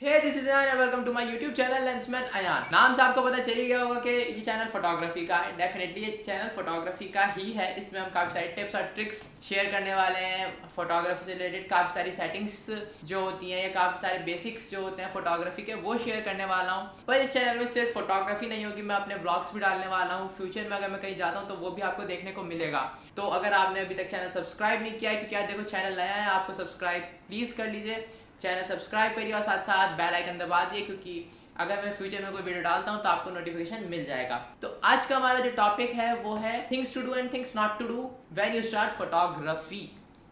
Hey this is Ayaan and welcome to my YouTube channel Lensman Ayaan. नाम से आपको पता चल ही गया होगा कि ये चैनल फोटोग्राफी का है। डेफिनेटली ये चैनल फोटोग्राफी का ही है। इसमें हम काफ़ी सारे टिप्स और ट्रिक्स शेयर करने वाले हैं। फोटोग्राफी से रिलेटेड काफ़ी सारी सेटिंग्स जो होती हैं या काफ़ी सारे बेसिक्स जो होते हैं फोटोग्राफी के, वो शेयर करने वाला हूँ। पर इस चैनल में सिर्फ फोटोग्राफी नहीं होगी, मैं अपने ब्लॉग्स भी डालने वाला हूँ। फ्यूचर में अगर मैं कहीं जाता हूँ तो वो भी आपको देखने को मिलेगा। तो अगर आपने अभी तक चैनल सब्सक्राइब नहीं किया है, क्योंकि यार देखो चैनल नया है, आपको सब्सक्राइब प्लीज़ कर लीजिए। चैनल सब्सक्राइब करिए और साथ साथ बेल आइकन दबा दिए, क्योंकि अगर मैं फ्यूचर में कोई वीडियो डालता हूँ तो आपको नोटिफिकेशन मिल जाएगा। तो आज का हमारा जो टॉपिक है वो है things to do and things not to do when you start photography.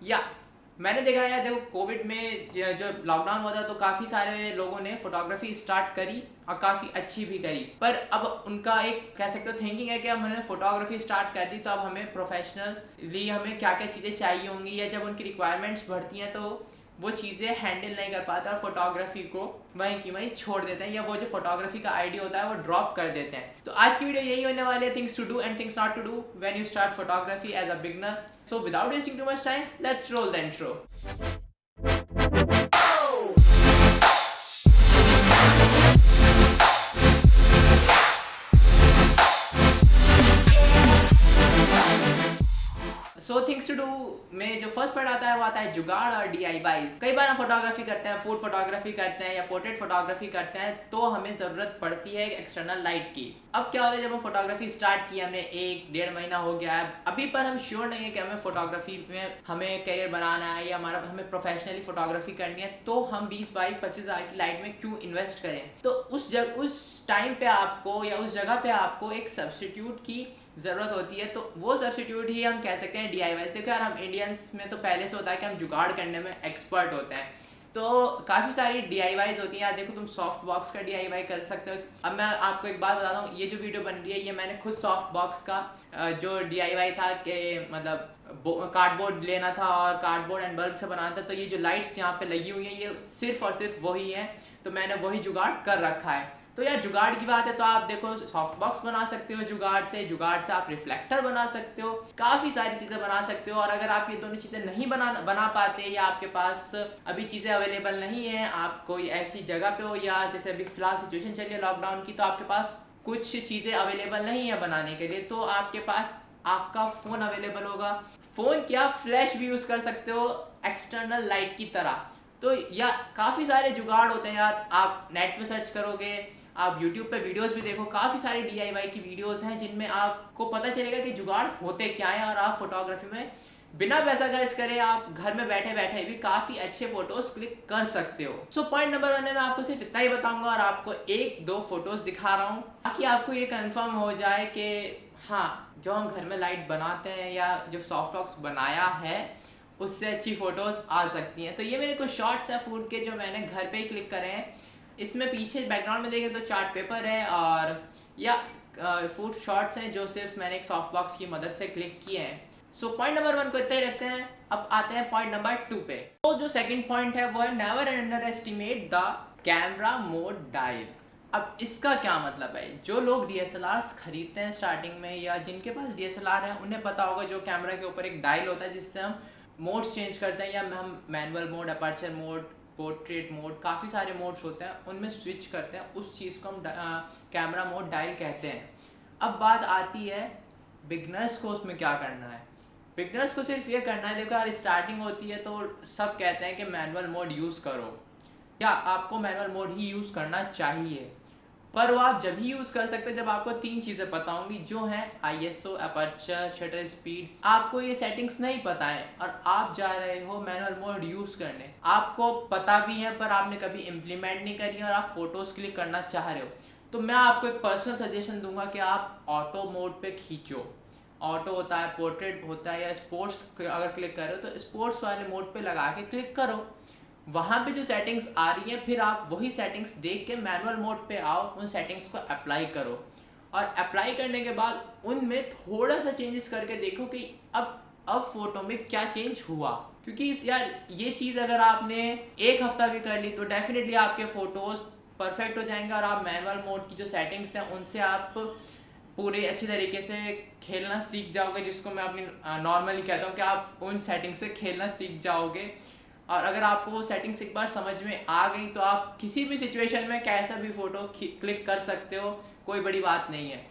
या मैंने देखा है, देखो कोविड में जो लॉकडाउन हुआ था तो काफ़ी सारे लोगों ने फोटोग्राफी स्टार्ट करी और काफ़ी अच्छी भी करी। पर अब उनका एक कह सकते हो थिंकिंग है कि अब हमने फोटोग्राफी स्टार्ट कर दी तो अब हमें प्रोफेशनली हमें क्या क्या चीज़ें चाहिए होंगी, या जब उनकी रिक्वायरमेंट्स बढ़ती हैं तो वो चीज़ें हैंडल नहीं कर पाता और फोटोग्राफी को वहीं की वहीं छोड़ देते हैं, या वो जो फोटोग्राफी का आइडिया होता है वो ड्रॉप कर देते हैं। तो आज की वीडियो यही होने वाली है, things to do and things not to do when you start photography as a beginner. So without wasting too much time, let's roll the intro. So things to do में जो फर्स्ट पॉइंट आता है वो आता है जुगाड़ और DIYs। कई बार हम फोटोग्राफी करते हैं, फूड फोटोग्राफी करते हैं या पोर्ट्रेट फोटोग्राफी करते हैं, तो हमें ज़रूरत पड़ती है एक एक्सटर्नल लाइट की। अब क्या होता है, जब हम फोटोग्राफी स्टार्ट की, हमने 1-1.5 महीना हो गया है अभी, पर हम श्योर नहीं है कि हमें फोटोग्राफी में हमें करियर बनाना है या हमें प्रोफेशनली फोटोग्राफी करनी है, तो हम 20-22-25 हज़ार की लाइट में क्यों इन्वेस्ट करें। तो उस टाइम पे आपको या उस जगह पे आपको एक सब्स्टिट्यूट की ज़रूरत होती है। तो वो सब्स्टिट्यूट ही हम कह सकते हैं DIY। देखो यार, हम इंडियंस में तो पहले से होता है कि हम जुगाड़ करने में एक्सपर्ट होते हैं, तो काफ़ी सारी DIYs होती हैं। यार देखो, तुम सॉफ्ट बॉक्स का DIY कर सकते हो। अब मैं आपको एक बात बताता हूँ, ये जो वीडियो बन रही है ये मैंने खुद सॉफ्ट बॉक्स का जो DIY था कि मतलब कार्डबोर्ड लेना था और कार्डबोर्ड एंड बल्ब से बनाना था। तो ये जो लाइट्स यहाँ पे लगी हुई हैं ये सिर्फ और सिर्फ वही है, तो मैंने वही जुगाड़ कर रखा है। तो यार जुगाड़ की बात है तो आप देखो सॉफ्ट बॉक्स बना सकते हो जुगाड़ से आप रिफ्लेक्टर बना सकते हो, काफ़ी सारी चीज़ें बना सकते हो। और अगर आप ये दोनों चीज़ें नहीं बना पाते, या आपके पास अभी चीज़ें अवेलेबल नहीं है, आप कोई ऐसी जगह पे हो, या जैसे अभी फिलहाल सिचुएशन चल रही है लॉकडाउन की, तो आपके पास कुछ चीज़ें अवेलेबल नहीं है बनाने के लिए, तो आपके पास आपका फ़ोन अवेलेबल होगा। फ़ोन क्या, फ्लैश भी यूज़ कर सकते हो एक्सटर्नल लाइट की तरह। तो या काफ़ी सारे जुगाड़ होते हैं यार, आप नेट पे सर्च करोगे, आप यूट्यूब पे वीडियोस भी देखो, काफ़ी सारी DIY की वीडियोस हैं जिनमें आपको पता चलेगा कि जुगाड़ होते क्या हैं, और आप फोटोग्राफी में बिना पैसा खर्च करे आप घर में बैठे बैठे भी काफ़ी अच्छे फोटोज क्लिक कर सकते हो। सो पॉइंट नंबर 1 में मैं आपको सिर्फ इतना ही बताऊंगा और आपको 1-2 फोटोज दिखा रहा हूँ, ताकि आपको ये कंफर्म हो जाए कि हाँ, जो हम घर में लाइट बनाते हैं या जो सॉफ्ट बॉक्स बनाया है उससे अच्छी फ़ोटोज़ आ सकती हैं। तो ये मेरे कुछ शॉट्स हैं फूड के जो मैंने घर पे ही क्लिक करे हैं। इसमें पीछे बैकग्राउंड में देखें तो चार्ट पेपर है, और या फूड शॉट्स हैं जो सिर्फ मैंने एक सॉफ्ट बॉक्स की मदद से क्लिक किए हैं। सो पॉइंट नंबर 1 को इतना ही रखते हैं। अब आते हैं पॉइंट नंबर 2 पे। तो जो सेकंड पॉइंट है वो है never under estimate the camera mode dial. अब इसका क्या मतलब है, जो लोग DSLRs खरीदते हैं स्टार्टिंग में, या जिनके पास DSLR है उन्हें पता होगा जो कैमरा के ऊपर एक डायल होता है जिससे हम मोड्स चेंज करते हैं, या हम manual mode, aperture mode, portrait mode, काफ़ी सारे मोड्स होते हैं उनमें स्विच करते हैं। उस चीज़ को हम कैमरा मोड डायल कहते हैं। अब बात आती है बिगनर्स को उसमें क्या करना है। बिगनर्स को सिर्फ ये करना है, देखो यार स्टार्टिंग होती है तो सब कहते हैं कि मैनुअल मोड यूज़ करो, या आपको मैनुअल मोड ही यूज़ करना चाहिए। पर वो आप जब ही यूज़ कर सकते हैं जब आपको 3 चीज़ें पता होंगी, जो हैं ISO, अपर्चर, शटर स्पीड। आपको ये सेटिंग्स नहीं पता है और आप जा रहे हो मैनुअल मोड यूज़ करने, आपको पता भी है पर आपने कभी इम्प्लीमेंट नहीं करी और आप फोटोज़ क्लिक करना चाह रहे हो, तो मैं आपको एक पर्सनल सजेशन दूंगा कि आप ऑटो मोड पे खींचो। ऑटो होता है, पोर्ट्रेट होता है, या स्पोर्ट्स अगर क्लिक कर रहे हो तो स्पोर्ट्स वाले मोड पे लगा के क्लिक करो। वहाँ पे जो सेटिंग्स आ रही हैं फिर आप वही सेटिंग्स देख के मैनुअल मोड पे आओ, उन सेटिंग्स को अप्लाई करो, और अप्लाई करने के बाद उनमें थोड़ा सा चेंजेस करके देखो कि अब फोटो में क्या चेंज हुआ। क्योंकि यार ये चीज़ अगर आपने एक हफ्ता भी कर ली तो डेफिनेटली आपके फ़ोटोज़ परफेक्ट हो जाएंगे, और आप मैनुअल मोड की जो सेटिंग्स हैं उनसे आप पूरे अच्छी तरीके से खेलना सीख जाओगे, जिसको मैं अपनी नॉर्मली कहता हूँ कि आप उन सेटिंग्स से खेलना सीख जाओगे। और अगर आपको वो सेटिंग्स एक बार समझ में आ गई तो आप किसी भी सिचुएशन में कैसा भी फ़ोटो क्लिक कर सकते हो, कोई बड़ी बात नहीं है।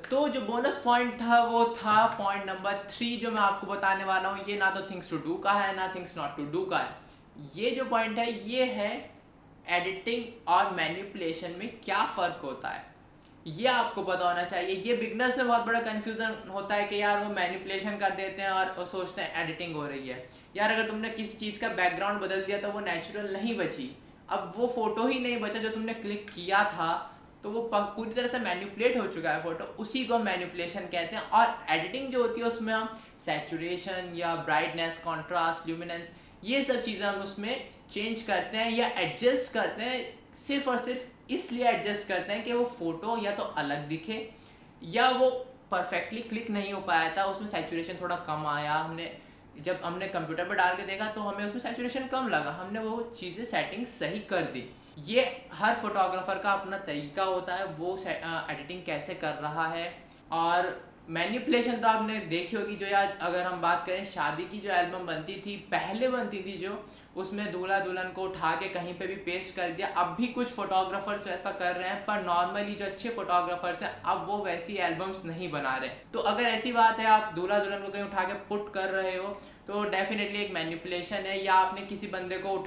तो जो बोनस पॉइंट था वो था पॉइंट नंबर 3 जो मैं आपको बताने वाला हूँ। ये ना तो थिंग्स टू डू का है ना थिंग्स नॉट टू डू का है। ये जो पॉइंट है ये है एडिटिंग और मैनिपुलेशन में क्या फ़र्क होता है, ये आपको पता होना चाहिए। ये बिगनर्स में बहुत बड़ा कन्फ्यूज़न होता है कि यार वो मैनिपुलेशन कर देते हैं और सोचते हैं एडिटिंग हो रही है। यार अगर तुमने किसी चीज़ का बैकग्राउंड बदल दिया तो वो नेचुरल नहीं बची, अब वो फ़ोटो ही नहीं बचा जो तुमने क्लिक किया था, तो वो पूरी तरह से मैनिपुलेट हो चुका है फ़ोटो, उसी को मैनिपुलेशन कहते हैं। और एडिटिंग जो होती है उसमें हम सैचुरेशन या ब्राइटनेस, कॉन्ट्रास्ट, ल्यूमिनेंस, ये सब चीज़ें हम उसमें चेंज करते हैं या एडजस्ट करते हैं। सिर्फ और सिर्फ इसलिए एडजस्ट करते हैं कि वो फ़ोटो या तो अलग दिखे या वो परफेक्टली क्लिक नहीं हो पाया था, उसमें सैचुरेशन थोड़ा कम आया, जब हमने कंप्यूटर पर डाल के देखा तो हमें उसमें सैचुरेशन कम लगा, हमने वो चीज़ें सेटिंग सही कर दी। ये हर फोटोग्राफर का अपना तरीका होता है वो एडिटिंग कैसे कर रहा है। और मैनिपुलेशन तो आपने देखी होगी, जो यार अगर हम बात करें शादी की जो एल्बम बनती थी, पहले बनती थी जो, उसमें दूल्हा दुल्हन को उठा के कहीं पे भी पेस्ट कर दिया। अब भी कुछ फोटोग्राफर्स ऐसा कर रहे हैं, पर नॉर्मली जो अच्छे फोटोग्राफर्स हैं अब वो वैसी एल्बम्स नहीं बना रहे। तो अगर ऐसी बात है आप दूल्हा दुल्हन को कहीं उठा के पुट कर रहे हो तो डेफिनेटली एक मैनिपुलेशन है। या आपने किसी बंदे को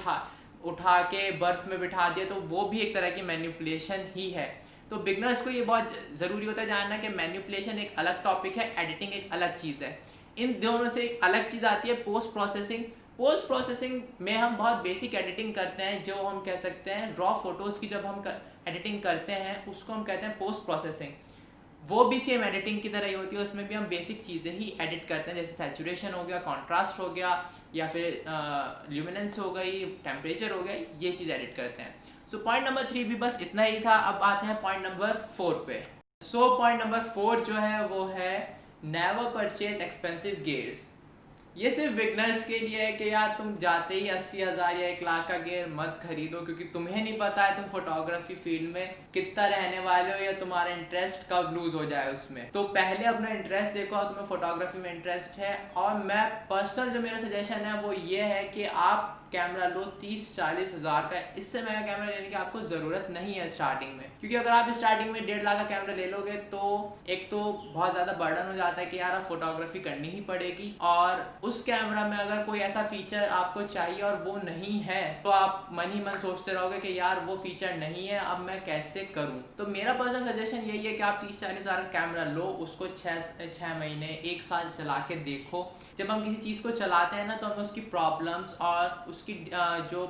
उठा के बर्फ में बिठा दिया तो वो भी एक तरह की मैनिपुलेशन ही है। तो बिगनर्स को ये बहुत ज़रूरी होता है जानना कि मैनिपुलेशन एक अलग टॉपिक है, एडिटिंग एक अलग चीज़ है। इन दोनों से एक अलग चीज़ आती है पोस्ट प्रोसेसिंग। पोस्ट प्रोसेसिंग में हम बहुत बेसिक एडिटिंग करते हैं, जो हम कह सकते हैं रॉ फोटोज़ की जब हम एडिटिंग करते हैं उसको हम कहते हैं पोस्ट प्रोसेसिंग। वो भी सेम एडिटिंग की तरह ही होती है, उसमें भी हम बेसिक चीज़ें ही एडिट करते हैं, जैसे सैचुरेशन हो गया, कॉन्ट्रास्ट हो गया, या फिर ल्यूमिनेंस हो गई, टेम्परेचर हो गया, ये चीज़ एडिट करते हैं। सो पॉइंट नंबर 3 भी बस इतना ही था। अब आते हैं पॉइंट नंबर 4 पे। सो पॉइंट नंबर 4 जो है वो है नेवर परचेज एक्सपेंसिव गियर्स। ये सिर्फ बिगनर्स के लिए है कि यार तुम जाते ही 80,000 या 1 लाख का गियर मत खरीदो, क्योंकि तुम्हें नहीं पता है तुम फोटोग्राफी फील्ड में कितना रहने वाले हो या तुम्हारा इंटरेस्ट कब लूज हो जाए उसमें। तो पहले अपना इंटरेस्ट देखो और तुम्हें फोटोग्राफी में इंटरेस्ट है। और मैं पर्सनल जो मेरा सजेशन है वो ये है कि आप कैमरा लो 30-40 हज़ार का। इससे महंगा कैमरा लेने की आपको ज़रूरत नहीं है स्टार्टिंग में, क्योंकि अगर आप स्टार्टिंग में 1.5 लाख का कैमरा ले लोगे तो एक तो बहुत ज़्यादा बर्डन हो जाता है कि यार आप फोटोग्राफी करनी ही पड़ेगी, और उस कैमरा में अगर कोई ऐसा फीचर आपको चाहिए और वो नहीं है तो आप मन ही मन सोचते रहोगे कि यार वो फीचर नहीं है, अब मैं कैसे करूँ। तो मेरा पर्सनल सजेशन यही है कि आप 30-40 हज़ार का कैमरा लो, उसको 6 महीने 1 साल चला के देखो। जब हम किसी चीज़ को चलाते हैं ना तो हमें उसकी प्रॉब्लम्स और उसकी जो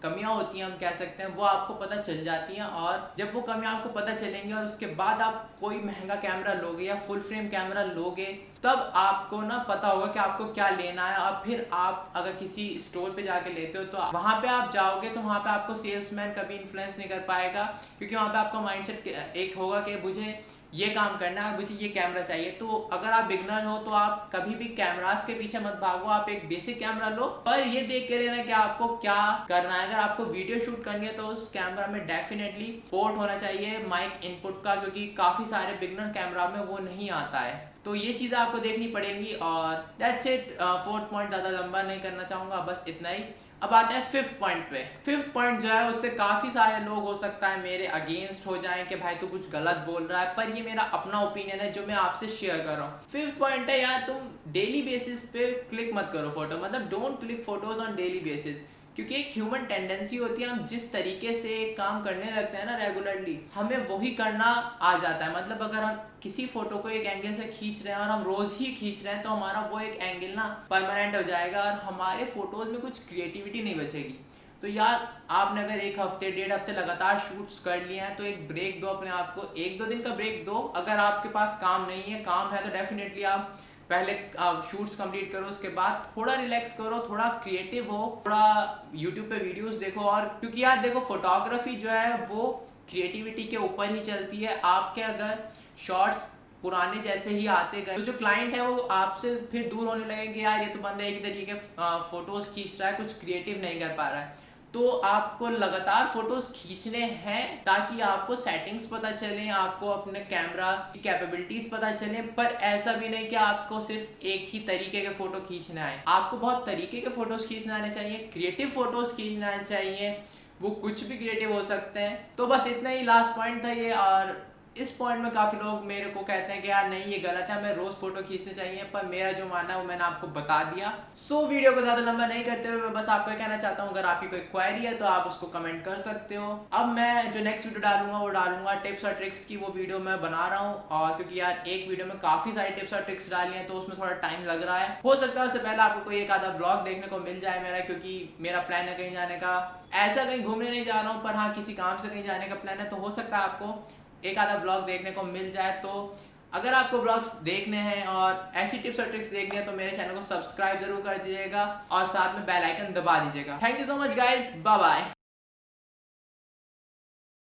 कमियां होती हैं हम कह सकते हैं वो आपको पता चल जाती हैं। और जब वो कमियां आपको पता चलेंगी और उसके बाद आप कोई महंगा कैमरा लोगे या फुल फ्रेम कैमरा लोगे, तब आपको ना पता होगा कि आपको क्या लेना है। और फिर आप अगर किसी स्टोर पे जाके लेते हो तो वहाँ पे आप जाओगे तो वहाँ पे आपको सेल्समैन कभी इन्फ्लुएंस नहीं कर पाएगा, क्योंकि वहाँ पे आपका माइंडसेट एक होगा कि मुझे ये काम करना है, मुझे ये कैमरा चाहिए। तो अगर आप बिगनर हो तो आप कभी भी कैमरास के पीछे मत भागो, आप एक बेसिक कैमरा लो, पर ये देख के लेना कि आपको क्या करना है। अगर आपको वीडियो शूट करनी है तो उस कैमरा में डेफिनेटली पोर्ट होना चाहिए माइक इनपुट का, क्योंकि काफ़ी सारे बिगनर कैमरा में वो नहीं आता है। तो ये चीज़ें आपको देखनी पड़ेंगी। और दैट्स इट। 4th पॉइंट ज़्यादा लंबा नहीं करना चाहूँगा, बस इतना ही। अब आते हैं 5th पॉइंट पे। 5th पॉइंट जो है उससे काफ़ी सारे लोग हो सकता है मेरे अगेंस्ट हो जाएं कि भाई तू कुछ गलत बोल रहा है, पर ये मेरा अपना ओपिनियन है जो मैं आपसे शेयर कर रहा हूँ। 5th पॉइंट है यार तुम डेली बेसिस पे क्लिक मत करो फोटो, मतलब don't click photos on daily basis, क्योंकि एक ह्यूमन टेंडेंसी होती है, हम जिस तरीके से काम करने लगते हैं ना रेगुलरली, हमें वही करना आ जाता है। मतलब अगर हम किसी फोटो को एक एंगल से खींच रहे हैं और हम रोज ही खींच रहे हैं तो हमारा वो एक एंगल ना परमानेंट हो जाएगा और हमारे फोटोज में कुछ क्रिएटिविटी नहीं बचेगी। तो यार आपने अगर 1 हफ्ते 1.5 हफ्ते लगातार शूट्स कर लिए हैं तो एक ब्रेक दो अपने आप को, 1-2 दिन का ब्रेक दो। अगर आपके पास काम नहीं है, काम है तो डेफिनेटली आप पहले शूट्स कंप्लीट करो, उसके बाद थोड़ा रिलैक्स करो, थोड़ा क्रिएटिव हो, थोड़ा यूट्यूब पे वीडियोस देखो। और क्योंकि यार देखो फोटोग्राफी जो है वो क्रिएटिविटी के ऊपर ही चलती है। आपके अगर शॉर्ट्स पुराने जैसे ही आते गए तो जो क्लाइंट है वो आपसे फिर दूर होने लगेंगे, यार ये तो बंदा एक तरीके फोटोज खींच रहा है, कुछ क्रिएटिव नहीं कर पा रहा है। तो आपको लगातार फोटोज खींचने हैं ताकि आपको सेटिंग्स पता चले, आपको अपने कैमरा की कैपेबिलिटीज पता चले। पर ऐसा भी नहीं कि आपको सिर्फ एक ही तरीके के फोटो खींचना है, आपको बहुत तरीके के फोटोज खींचना आने चाहिए, क्रिएटिव फोटोज खींचना आने चाहिए, वो कुछ भी क्रिएटिव हो सकते हैं। तो बस इतना ही लास्ट पॉइंट था ये। और इस पॉइंट में काफ़ी लोग मेरे को कहते हैं कि यार नहीं ये गलत है, हमें रोज़ फोटो खींचने चाहिए, पर मेरा जो मानना है वो मैंने आपको बता दिया। सो वीडियो को ज़्यादा लंबा नहीं करते हुए मैं बस आपको कहना चाहता हूँ, अगर आपकी कोई क्वेरी है तो आप उसको कमेंट कर सकते हो। अब मैं जो नेक्स्ट वीडियो डालूंगा वो डालूंगा टिप्स और ट्रिक्स की, वो वीडियो मैं बना रहा हूँ। और क्योंकि यार एक वीडियो में काफ़ी सारी टिप्स और ट्रिक्स डाली हैं तो उसमें थोड़ा टाइम लग रहा है। हो सकता है उससे पहले आपको कोई एक आधा ब्लॉग देखने को मिल जाए मेरा, क्योंकि मेरा प्लान है कहीं जाने का। ऐसा कहीं घूमने नहीं जा रहा हूँ, पर हाँ किसी काम से कहीं जाने का प्लान है, तो हो सकता है आपको एक आधा ब्लॉग देखने को मिल जाए। तो अगर आपको ब्लॉग्स देखने हैं और ऐसी टिप्स और ट्रिक्स देखनी है तो मेरे चैनल को सब्सक्राइब जरूर कर दीजिएगा और साथ में बेल आइकन दबा दीजिएगा। Thank you so much guys, bye bye.